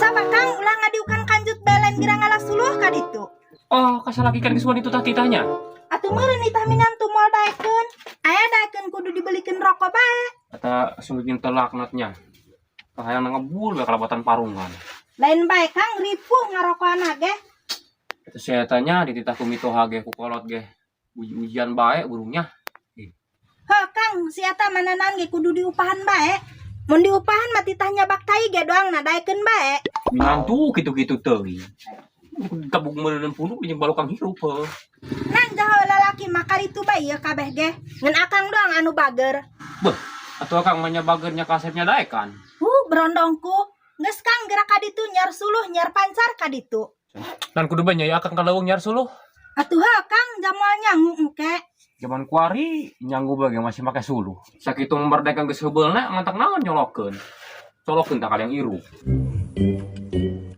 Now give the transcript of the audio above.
Sabak kang ulah ngadiukan kanjut belen gira ngalah suluh kaditu. Oh, kasar lagi kan kesuan itu tak kitanya. Atuh meureun itah minantu moal daekeun. Aya daekeun kudu dibelikeun rokok bae. Kata sulukin telaknatnya. Kahayang ngebul be kalabatan parungan. Lain bae kang ripuh ngarokokan ge. Itu saya tanya di titah kumito hage ku kolot ge. Ujian bae burungnya. Heh kang si eta mananan ge kudu diupahan bae. Mun diupahan mah titahnya baktai ge doang na daekeun bae. Minantu gitu-gitu teuing. Tabung meureun puluh jeung balokang hirup heuh. Nan jaho lalaki makar itu bae ya kabeh ge. Ngan akang doang anu bager. Beh, atuh akang mah nya bagernya kasepnya daekan. Berondongku. Geus kang gerak kaditu nyar suluh nyar pancar kaditu. Dan kudu banyak ya akang kaleuweung nyar suluh. Atuh kang jamual nyangu engke. Zaman kuari nyanggu bage masih make suluh. Sakitu memberdakan geus heubeulna ngantak naon nyolokeun. Colokeun tak yang iru.